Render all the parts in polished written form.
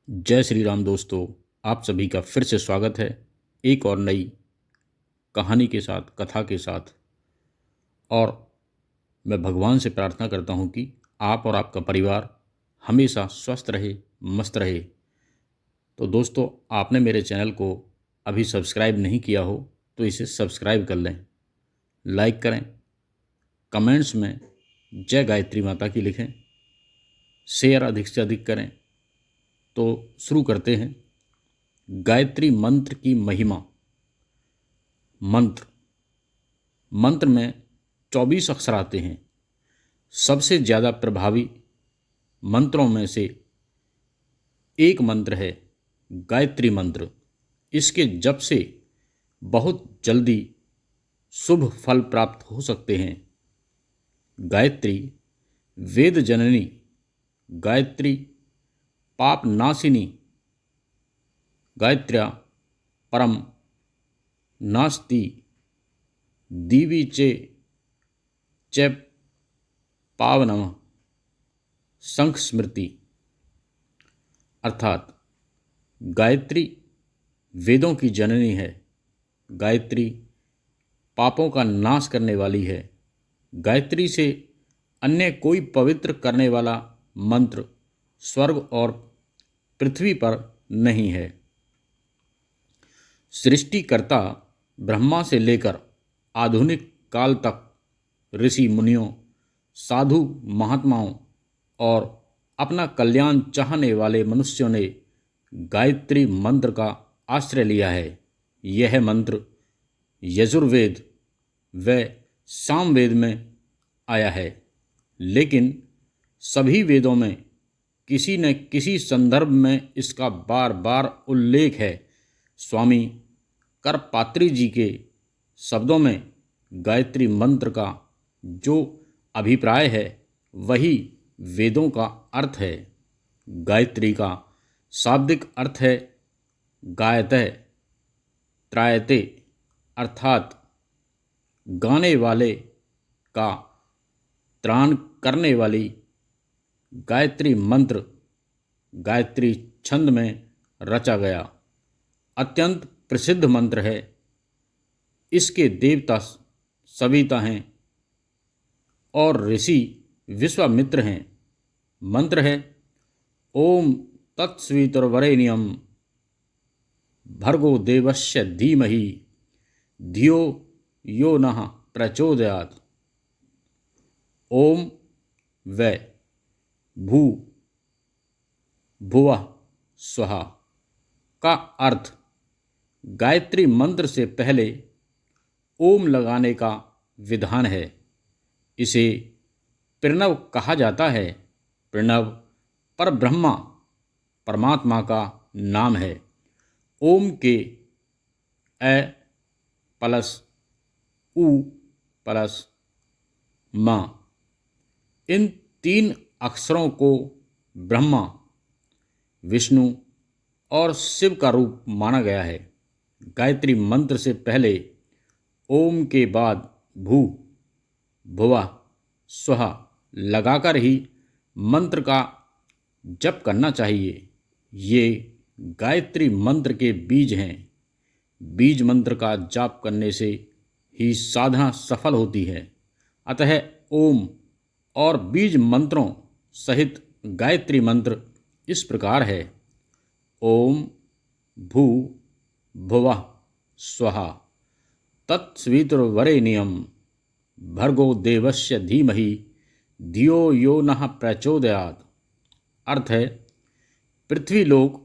जय श्री राम दोस्तों। आप सभी का फिर से स्वागत है एक और नई कहानी के साथ, कथा के साथ। और मैं भगवान से प्रार्थना करता हूँ कि आप और आपका परिवार हमेशा स्वस्थ रहे, मस्त रहे। तो दोस्तों, आपने मेरे चैनल को अभी सब्सक्राइब नहीं किया हो तो इसे सब्सक्राइब कर लें, लाइक करें, कमेंट्स में जय गायत्री माता की लिखें, शेयर अधिक से अधिक करें। तो शुरू करते हैं। गायत्री मंत्र की महिमा। मंत्र मंत्र में 24 अक्षर आते हैं। सबसे ज़्यादा प्रभावी मंत्रों में से एक मंत्र है गायत्री मंत्र। इसके जप से बहुत जल्दी शुभ फल प्राप्त हो सकते हैं। गायत्री वेद जननी, गायत्री पाप नाशिनी, गायत्र्या परम नास्ति दीवी च पावनम शंख स्मृति। अर्थात गायत्री वेदों की जननी है, गायत्री पापों का नाश करने वाली है। गायत्री से अन्य कोई पवित्र करने वाला मंत्र स्वर्ग और पृथ्वी पर नहीं है। सृष्टिकर्ता ब्रह्मा से लेकर आधुनिक काल तक ऋषि मुनियों, साधु महात्माओं और अपना कल्याण चाहने वाले मनुष्यों ने गायत्री मंत्र का आश्रय लिया है। यह मंत्र यजुर्वेद व सामवेद में आया है, लेकिन सभी वेदों में किसी न किसी संदर्भ में इसका बार बार उल्लेख है। स्वामी करपात्री जी के शब्दों में गायत्री मंत्र का जो अभिप्राय है वही वेदों का अर्थ है। गायत्री का शाब्दिक अर्थ है गायतः त्रायते, अर्थात गाने वाले का त्राण करने वाली। गायत्री मंत्र गायत्री छंद में रचा गया अत्यंत प्रसिद्ध मंत्र है। इसके देवता सविता हैं और ऋषि विश्वामित्र हैं। मंत्र है ओम तत्सवितुर्वरेण्यं भर्गो देवस्य धीमहि धियो यो नः प्रचोदयात्। ओम व भू भुवः स्वः का अर्थ गायत्री मंत्र से पहले ओम लगाने का विधान है। इसे प्रणव कहा जाता है। प्रणव परब्रह्मा परमात्मा का नाम है। ओम के अ प्लस उ प्लस म, इन तीन अक्षरों को ब्रह्मा, विष्णु और शिव का रूप माना गया है। गायत्री मंत्र से पहले ओम के बाद भू भुवः स्वः लगाकर ही मंत्र का जप करना चाहिए। ये गायत्री मंत्र के बीज हैं। बीज मंत्र का जाप करने से ही साधना सफल होती है। अतः ओम और बीज मंत्रों सहित गायत्री मंत्र इस प्रकार है। ओम भू भुवः स्वः तत्सवितुर्वरेण्यं भर्गो देवस्य धीमहि धियो यो नः प्रचोदयात्। अर्थ है पृथ्वीलोक,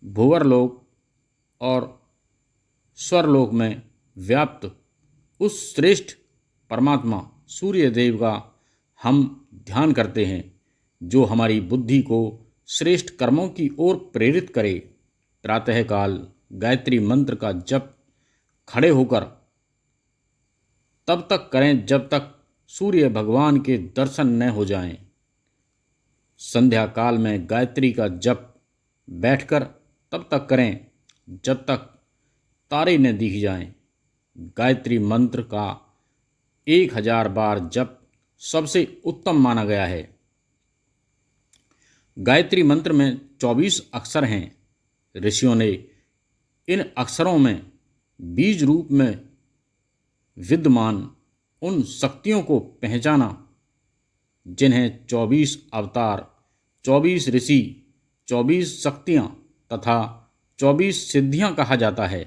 भूवरलोक और स्वरलोक में व्याप्त उस श्रेष्ठ परमात्मा सूर्य देव का हम ध्यान करते हैं, जो हमारी बुद्धि को श्रेष्ठ कर्मों की ओर प्रेरित करे। प्रातःकाल गायत्री मंत्र का जप खड़े होकर तब तक करें जब तक सूर्य भगवान के दर्शन न हो जाएं। संध्या काल में गायत्री का जप बैठकर तब तक करें जब तक तारे न दिख जाएं। गायत्री मंत्र का 1000 बार जप सबसे उत्तम माना गया है। गायत्री मंत्र में 24 अक्षर हैं। ऋषियों ने इन अक्षरों में बीज रूप में विद्यमान उन शक्तियों को पहचाना जिन्हें 24 अवतार, 24 ऋषि, 24 शक्तियाँ तथा 24 सिद्धियाँ कहा जाता है।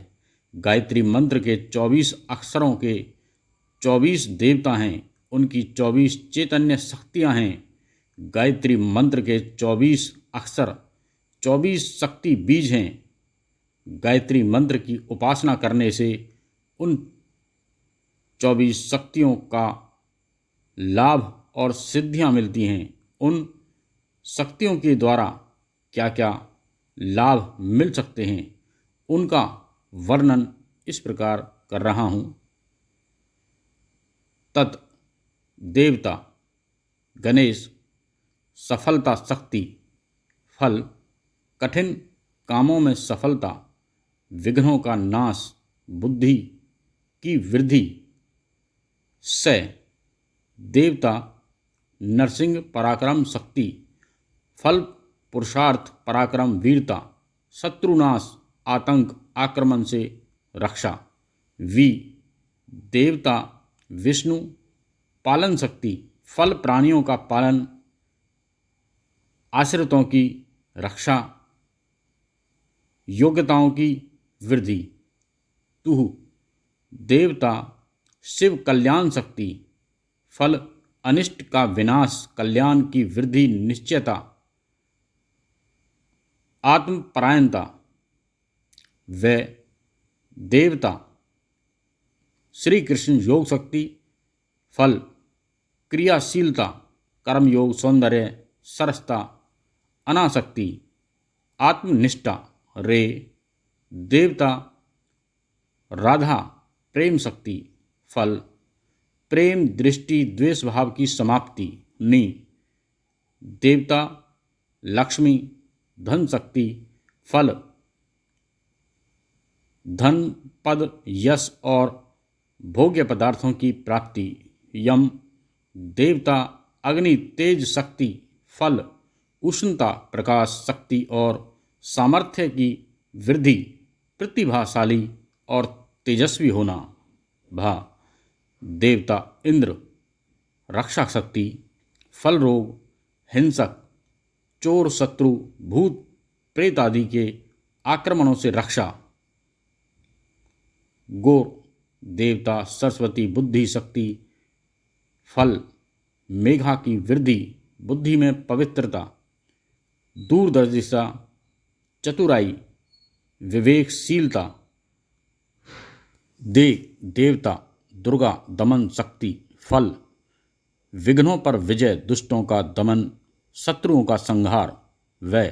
गायत्री मंत्र के 24 अक्षरों के 24 देवता हैं, उनकी 24 चैतन्य शक्तियाँ हैं। गायत्री मंत्र के 24 अक्षर 24 शक्ति बीज हैं। गायत्री मंत्र की उपासना करने से उन 24 शक्तियों का लाभ और सिद्धियां मिलती हैं। उन शक्तियों के द्वारा क्या क्या लाभ मिल सकते हैं उनका वर्णन इस प्रकार कर रहा हूँ। तत् देवता गणेश सफलता शक्ति, फल कठिन कामों में सफलता, विघ्नों का नाश, बुद्धि की वृद्धि। स देवता नरसिंह पराक्रम शक्ति, फल पुरुषार्थ पराक्रम वीरता, शत्रुनाश आतंक आक्रमण से रक्षा। वी देवता विष्णु पालन शक्ति, फल प्राणियों का पालन, आश्रितों की रक्षा, योग्यताओं की वृद्धि। तुह देवता शिव कल्याण शक्ति, फल अनिष्ट का विनाश, कल्याण की वृद्धि निश्चयता, आत्मपरायणता। व देवता श्री कृष्ण योग शक्ति, फल क्रियाशीलता, कर्मयोग, सौंदर्य, सरसता, अनासक्ति, आत्मनिष्ठा। रे देवता राधा प्रेम शक्ति, फल प्रेम दृष्टि द्वेष भाव की समाप्ति। नी देवता लक्ष्मी धन शक्ति, फल धन पद यश और भोग्य पदार्थों की प्राप्ति। यम देवता अग्नि तेज शक्ति, फल उष्णता प्रकाश शक्ति और सामर्थ्य की वृद्धि, प्रतिभाशाली और तेजस्वी होना। भा देवता इंद्र रक्षा शक्ति, फल रोग, हिंसक, चोर, शत्रु, भूत प्रेत आदि के आक्रमणों से रक्षा। गौर देवता सरस्वती बुद्धि शक्ति, फल मेघा की वृद्धि, बुद्धि में पवित्रता, दूरदर्शिता, चतुराई, विवेकशीलता। देवता दुर्गा दमन शक्ति, फल विघ्नों पर विजय, दुष्टों का दमन, शत्रुओं का संहार। व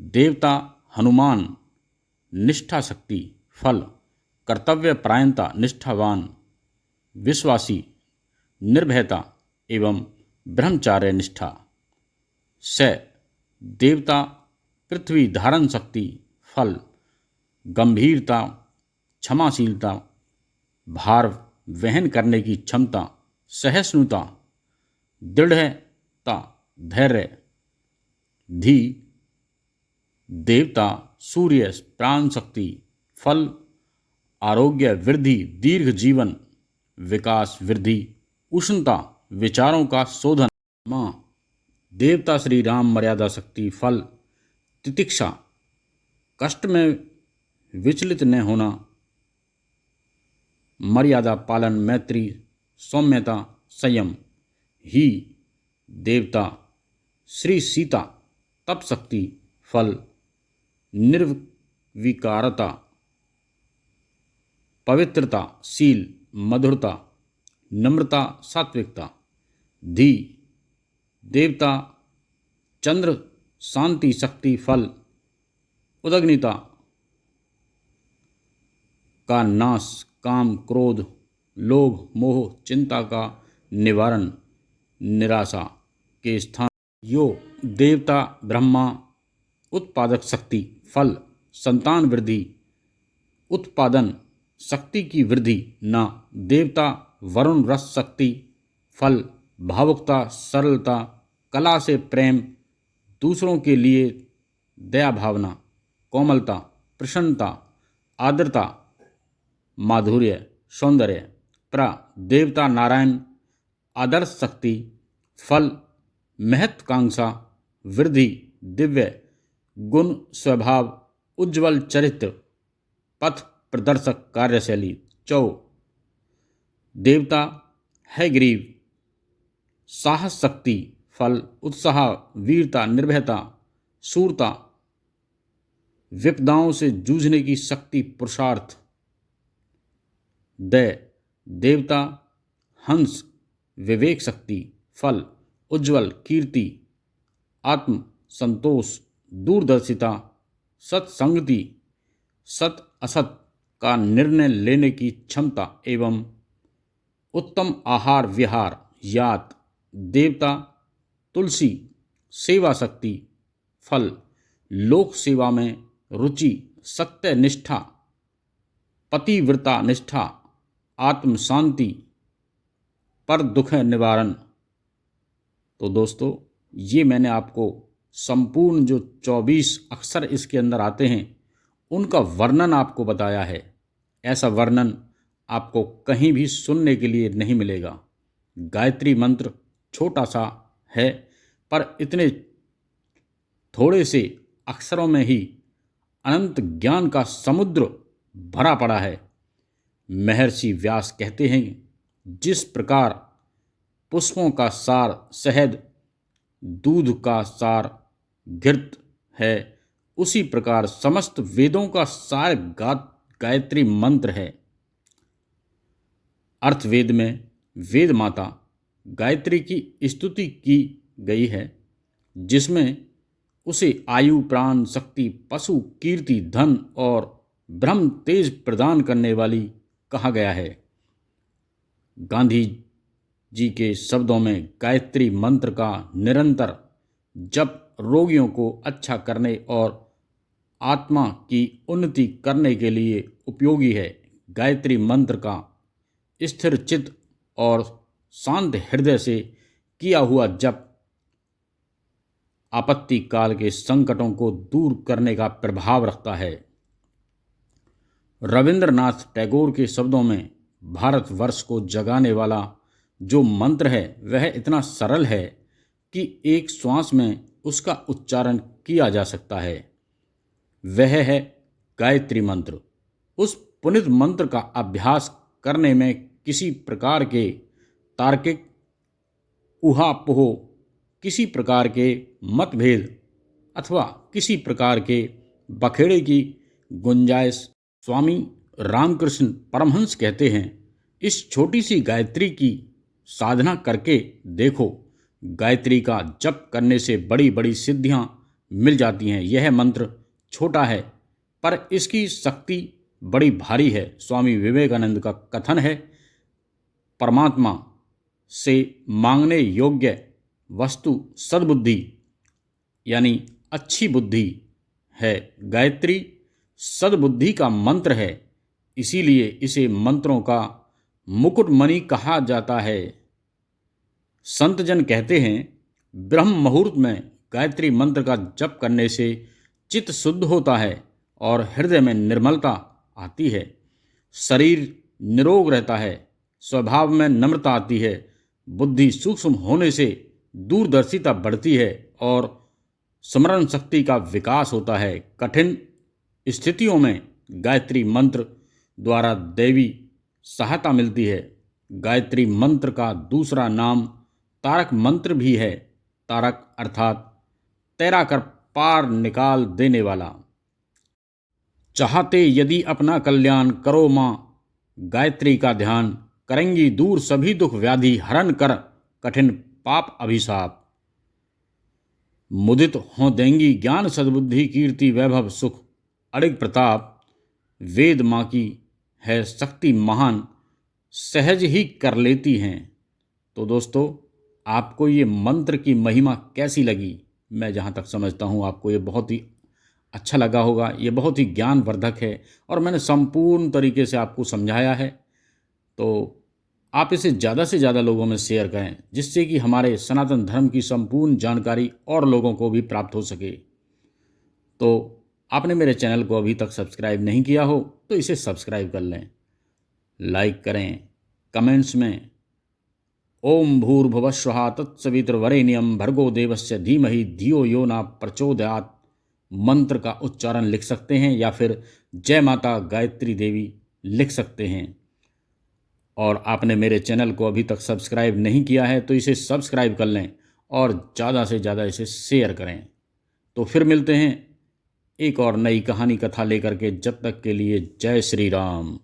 देवता हनुमान निष्ठा शक्ति, फल कर्तव्य परायणता, निष्ठावान, विश्वासी, निर्भयता एवं ब्रह्मचार्य निष्ठा। स देवता पृथ्वी धारण शक्ति, फल गंभीरता, क्षमाशीलता, भार वहन करने की क्षमता, सहिष्णुता, दृढ़ता, धैर्य। धी देवता सूर्य प्राण शक्ति, फल आरोग्य वृद्धि, दीर्घ जीवन, विकास वृद्धि, उष्णता, विचारों का शोधन। माँ देवता श्री राम मर्यादा शक्ति, फल तितिक्षा, कष्ट में विचलित न होना, मर्यादा पालन, मैत्री, सौम्यता, संयम। ही देवता श्री सीता तप शक्ति, फल निर्विकारता, पवित्रता, शील, मधुरता, नम्रता, सात्विकता। धी देवता चंद्र शांति शक्ति, फल उदग्निता का नाश, काम क्रोध लोभ मोह चिंता का निवारण, निराशा के स्थान। यो देवता ब्रह्मा उत्पादक शक्ति, फल संतान वृद्धि, उत्पादन शक्ति की वृद्धि। ना देवता वरुण रस शक्ति, फल भावुकता, सरलता, कला से प्रेम, दूसरों के लिए दया भावना, कोमलता, प्रसन्नता, आर्द्रता, माधुर्य, सौंदर्य। देवता नारायण आदर्श शक्ति, फल महत्वाकांक्षा, वृद्धि, दिव्य गुण, स्वभाव, उज्जवल चरित्र, पथ प्रदर्शक कार्यशैली। देवता है ग्रीव, साहस शक्ति, फल उत्साह, वीरता, निर्भयता, शूरता, विपदाओं से जूझने की शक्ति, पुरुषार्थ। देवता हंस, विवेक शक्ति, फल उज्जवल कीर्ति, आत्म संतोष, दूरदर्शिता, सत्संगति, सत असत का निर्णय लेने की क्षमता एवं उत्तम आहार विहार। यात देवता तुलसी, सेवा शक्ति, फल लोक सेवा में रुचि, सत्य निष्ठा, पतिव्रता निष्ठा, आत्म शांति, पर दुख निवारण। तो दोस्तों, ये मैंने आपको संपूर्ण जो 24 अक्षर इसके अंदर आते हैं उनका वर्णन आपको बताया है। ऐसा वर्णन आपको कहीं भी सुनने के लिए नहीं मिलेगा। गायत्री मंत्र छोटा सा है, पर इतने थोड़े से अक्षरों में ही अनंत ज्ञान का समुद्र भरा पड़ा है। महर्षि व्यास कहते हैं, जिस प्रकार पुष्पों का सार शहद, दूध का सार घृत है, उसी प्रकार समस्त वेदों का सार गायत्री मंत्र है। अर्थवेद में वेद माता गायत्री की स्तुति की गई है, जिसमें उसे आयु, प्राण, शक्ति, पशु, कीर्ति, धन और ब्रह्म तेज प्रदान करने वाली कहा गया है। गांधी जी के शब्दों में गायत्री मंत्र का निरंतर जप रोगियों को अच्छा करने और आत्मा की उन्नति करने के लिए उपयोगी है। गायत्री मंत्र का स्थिर चित्त और शांत हृदय से किया हुआ जप आपत्ति काल के संकटों को दूर करने का प्रभाव रखता है। रविंद्रनाथ टैगोर के शब्दों में भारतवर्ष को जगाने वाला जो मंत्र है वह इतना सरल है कि एक श्वास में उसका उच्चारण किया जा सकता है। वह है गायत्री मंत्र। उस पुनित मंत्र का अभ्यास करने में किसी प्रकार के तार्किक ऊहापोह, किसी प्रकार के मतभेद अथवा किसी प्रकार के बखेड़े की गुंजाइश। स्वामी रामकृष्ण परमहंस कहते हैं, इस छोटी सी गायत्री की साधना करके देखो, गायत्री का जप करने से बड़ी बड़ी सिद्धियां मिल जाती हैं। यह मंत्र छोटा है पर इसकी शक्ति बड़ी भारी है। स्वामी विवेकानंद का कथन है, परमात्मा से मांगने योग्य वस्तु सद्बुद्धि यानी अच्छी बुद्धि है। गायत्री सद्बुद्धि का मंत्र है, इसीलिए इसे मंत्रों का मुकुटमणि कहा जाता है। संतजन कहते हैं, ब्रह्म मुहूर्त में गायत्री मंत्र का जप करने से चित्त शुद्ध होता है और हृदय में निर्मलता आती है, शरीर निरोग रहता है, स्वभाव में नम्रता आती है, बुद्धि सूक्ष्म होने से दूरदर्शिता बढ़ती है और स्मरण शक्ति का विकास होता है। कठिन स्थितियों में गायत्री मंत्र द्वारा दैवी सहायता मिलती है। गायत्री मंत्र का दूसरा नाम तारक मंत्र भी है। तारक अर्थात तैरा कर पार निकाल देने वाला। चाहते यदि अपना कल्याण, करो माँ गायत्री का ध्यान, करेंगी दूर सभी दुख व्याधि, हरण कर कठिन पाप अभिशाप। मुदित हो देंगी ज्ञान सद्बुद्धि, कीर्ति वैभव सुख अडिग प्रताप। वेद माँ की है शक्ति महान, सहज ही कर लेती हैं। तो दोस्तों, आपको ये मंत्र की महिमा कैसी लगी? मैं जहाँ तक समझता हूँ आपको ये बहुत ही अच्छा लगा होगा। ये बहुत ही ज्ञानवर्धक है और मैंने संपूर्ण तरीके से आपको समझाया है। तो आप इसे ज़्यादा से ज़्यादा लोगों में शेयर करें, जिससे कि हमारे सनातन धर्म की संपूर्ण जानकारी और लोगों को भी प्राप्त हो सके। तो आपने मेरे चैनल को अभी तक सब्सक्राइब नहीं किया हो तो इसे सब्सक्राइब कर लें, लाइक करें, कमेंट्स में ओम भूर्भुवस्वः तत्सवितुर्वरेण्यं भर्गो देवस्य धीमहि धियो यो न प्रचोदयात् मंत्र का उच्चारण लिख सकते हैं या फिर जय माता गायत्री देवी लिख सकते हैं। और आपने मेरे चैनल को अभी तक सब्सक्राइब नहीं किया है तो इसे सब्सक्राइब कर लें और ज़्यादा से ज़्यादा इसे शेयर करें। तो फिर मिलते हैं एक और नई कहानी कथा लेकर के, जब तक के लिए जय श्री राम।